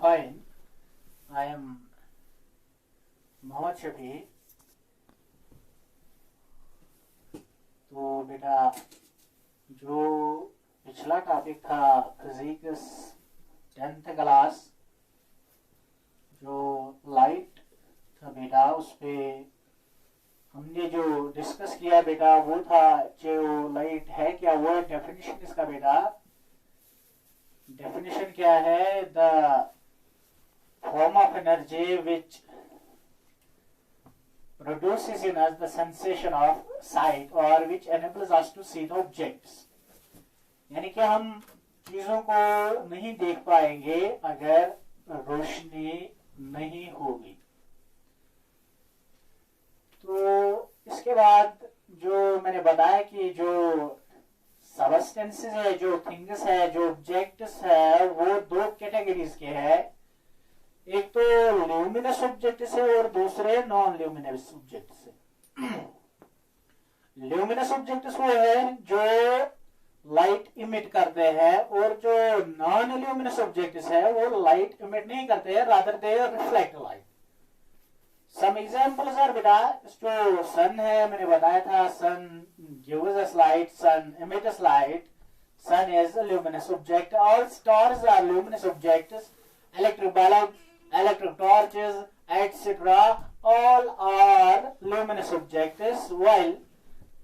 fine. I am Mohammad Shafi. तो बेटा जो पिछला टॉपिक था फिजिक्स 10th क्लास, जो लाइट था बेटा, उस पे हमने जो डिस्कस किया बेटा वो था जो लाइट है क्या, वो डेफिनेशन इसका बेटा, डेफिनेशन क्या है, the form of energy which produces in us the sensation of sight or which enables us to see the objects। यानी कि हम चीजों को नहीं देख पाएंगे अगर रोशनी नहीं होगी। तो इसके बाद जो मैंने बताया कि जो सबस्टेंसेस है, जो थिंग्स है, जो ऑब्जेक्ट्स है, वो दो कैटेगरीज के हैं। एक तो ल्यूमिनस ऑब्जेक्ट्स है और दूसरे नॉन ल्यूमिनस ऑब्जेक्ट्स है। ल्यूमिनस ऑब्जेक्ट्स वो है जो लाइट इमिट करते हैं और जो नॉन ल्यूमिनस ऑब्जेक्ट्स है वो लाइट इमिट नहीं करते हैं, rather they reflect light. Some examples are बेटा, जो सन है मैंने बताया था, sun gives us light, sun emits light, sun is a luminous object, all stars are luminous objects, electric bulb, electric torches, etc. all are luminous objects, while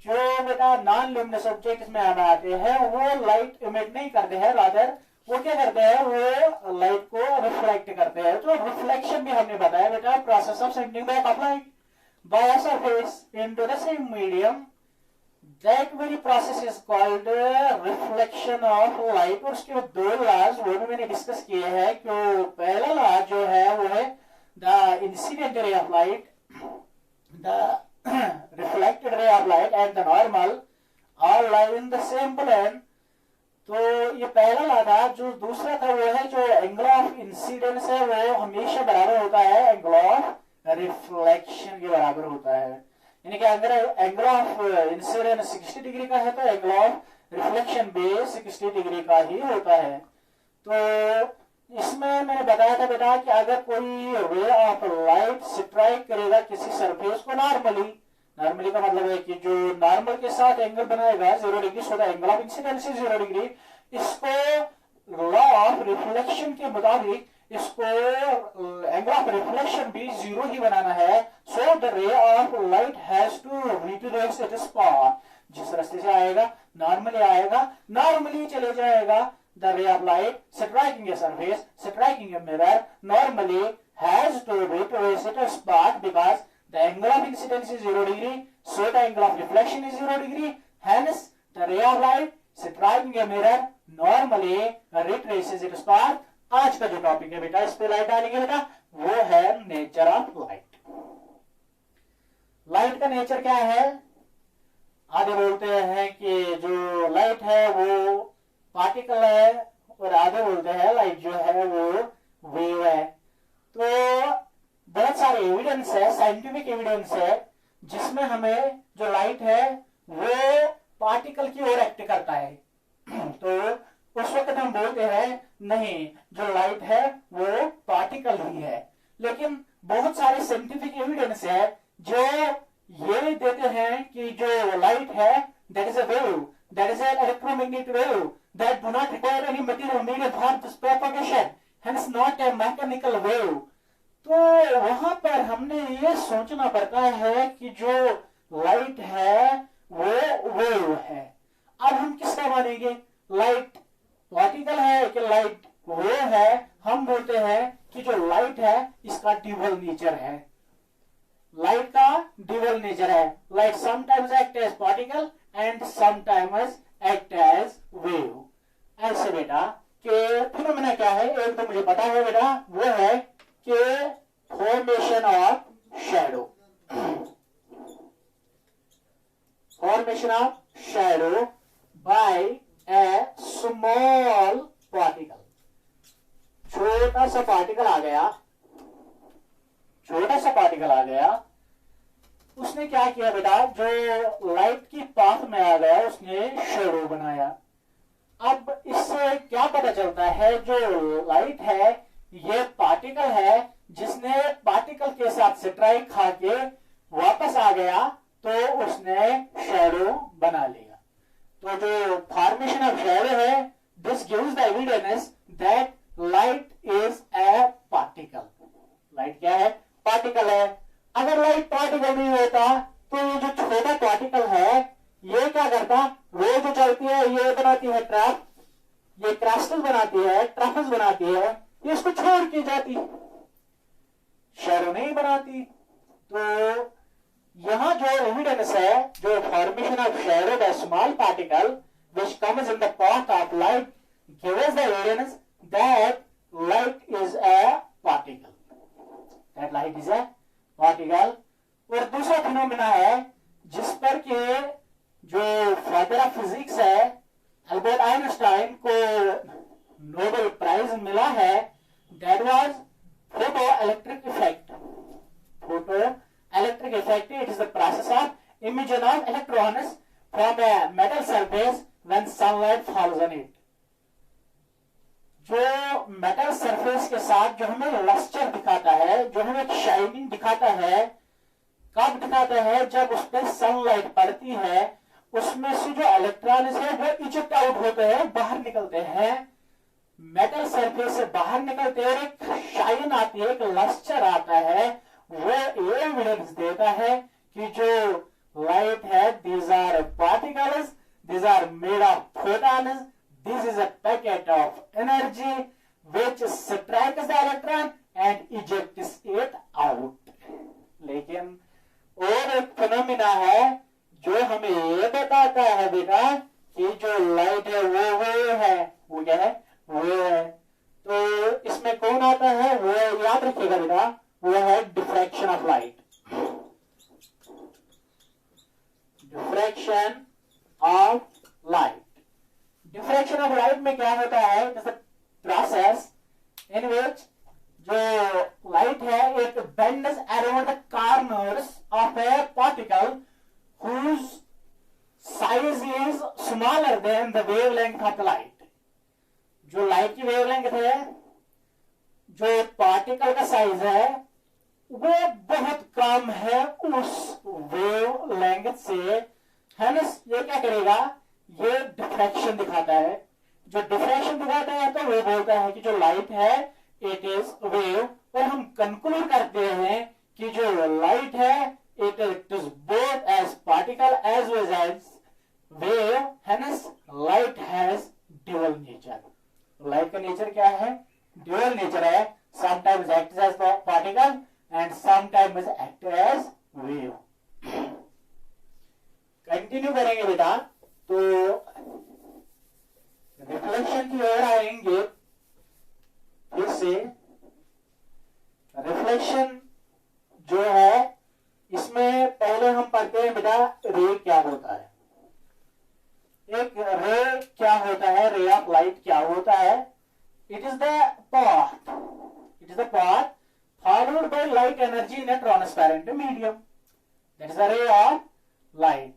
जो बेटा non luminous objects में आते हैं वो लाइट इमिट नहीं करते हैं, rather वो क्या करते हैं, वो लाइट को रिफ्लेक्ट करते हैं। तो रिफ्लेक्शन भी हमने बताया बेटा, process of sending back of light by a surface into the same medium, that very process is called reflection of light. और उसके दो लॉज वो भी मैंने डिस्कस किए हैं। कि पहला लॉ जो है वो है the incident ray of light, the reflected ray of light and the normal all lie in the same plane। तो ये पहला लॉ था। जो दूसरा था वो है जो एंगल ऑफ इंसिडेंस है वो हमेशा बराबर होता है एंगल ऑफ रिफ्लेक्शन के बराबर होता है। यानी कि अगर एंगल ऑफ इंसिडेंस 60 डिग्री का है तो एंगल ऑफ रिफ्लेक्शन भी 60 डिग्री का ही होता है। तो इसमें मैंने बताया था बेटा कि अगर कोई रे ऑफ लाइट स्ट्राइक करेगा किसी सरफेस को नॉर्मली का मतलब है कि जो नॉर्मल के साथ एंगल बनाएगा 0 degree, so the angle of incidence is 0 degree. इसको लॉ ऑफ रिफ्लेक्शन के मुताबिक इसको एंगल ऑफ रिफ्लेक्शन भी 0 ही बनाना है। So the ray of light has to retrace its path, जिस रास्ते से आएगा नॉर्मली आएगा, नॉर्मली चले जाएगा। The ray of light striking a surface, striking a mirror, normally has to retrace its path because the angle of incidence is 0 degree, so the angle of reflection is 0 degree. Hence, the ray of light striking a mirror normally retraces its path। आज का जो topic है बेटा, इस पे light डालेंगे बेटा, वो है नेचर ऑफ लाइट। लाइट का नेचर क्या है? आधे बोलते हैं कि जो लाइट है वो पार्टिकल है और आधे बोलते हैं लाइट जो है वो वेव है। तो बहुत सारे एविडेंस है, साइंटिफिक एविडेंस है, जिसमें हमें जो लाइट है वो पार्टिकल की ओर एक्ट करता है। तो उस वक्त हम बोलते हैं नहीं, जो लाइट है वो पार्टिकल ही है। लेकिन बहुत सारे साइंटिफिक एविडेंस है जो ये देते हैं कि जो लाइट है that is a wave, that is an electromagnetic wave that do not require any material medium for this propagation, hence not a mechanical wave। तो वहां पर हमने ये सोचना पड़ता है कि जो लाइट है वो वेव है। अब हम किसका मानेंगे, लाइट पार्टिकल है कि लाइट वेव है? हम बोलते हैं कि जो लाइट है इसका ड्यूअल नेचर है, लाइट का ड्यूअल नेचर है। Light sometimes act as particle and sometimes act as wave. ऐसे बेटा कि फिनोमेना क्या है, एक तो मुझे पता है बेटा, वो है कि formation of shadow, formation of shadow by a small particle. छोटा सा पार्टिकल आ गया, छोटा सा पार्टिकल आ गया, उसने क्या किया बेटा, जो लाइट की पाथ में आ गया उसने शैडो बनाया। अब इससे क्या पता चलता है, जो लाइट है ये उसको छोड़ के जाती, शैडो नहीं बनाती। तो यहां जो एविडेंस है, जो formation of shadow by small particle which comes in the path of light gives the evidence that light is a particle, that light is a particle। और दूसरा फिनोमेना है जिस पर के जो फादर ऑफ फिजिक्स है अल्बर्ट आइंस्टाइन को Nobel prize मिला है, that was photo electric effect. Photo electric effect, it is the process of emission of electrons from a metal surface when sunlight falls on it. जो metal surface के साथ जो हमें lustre दिखाता है, जो हमें शाइनिंग दिखाता है, कब दिखाता है? जब उस पर सनलाइट पड़ती है, उसमें से जो इलेक्ट्रॉन्स है वो इजेक्ट आउट होते हैं, बाहर निकलते हैं, मेटल सरफेस से बाहर निकलते हैं और एक शाइन आती है, एक लस्टर आता है। वो एविडेंस देता है कि जो लाइट है, these are particles, these are made of photons, this is a packet of energy which strikes the electron and ejects it out। लेकिन और एक फिनोमिना है जो हमें ये बताता है बेटा कि जो लाइट है वो है, वो क्या है? वो है। तो इसमें कौन आता है? वो याद रखिएगा बेटा, वो है diffraction of light. Diffraction of light, diffraction of light में क्या होता है? जैसे प्रोसेस इन विच जो लाइट है, it bends around the corners of a particle whose size is smaller than the wavelength of the light। जो लाइट की wavelength है, जो पार्टिकल का साइज है, वो बहुत कम है उस वेवलेंथ से। हेंस ये क्या करेगा? ये डिफ्रैक्शन दिखाता है। जो डिफ्रैक्शन दिखाता है तो वो बोलता है कि जो लाइट है इट इज वेव, और हम कंक्लूड करते हैं कि जो लाइट है it is both as particle as well as wave, hence light has dual nature। Light का नेचर क्या है? ड्यूअल नेचर है। sometimes acts as particle and sometimes act as wave। Continue करेंगे बेटा, तो रिफ्लेक्शन की ओर आएंगे फिर से। रिफ्लेक्शन जो है, इसमें पहले हम पढ़ते हैं बेटा रे क्या होता है। एक रे क्या होता है? रे ऑफ लाइट क्या होता है? It is the path, it is the path followed by light energy in A transparent medium, that is the ray of light.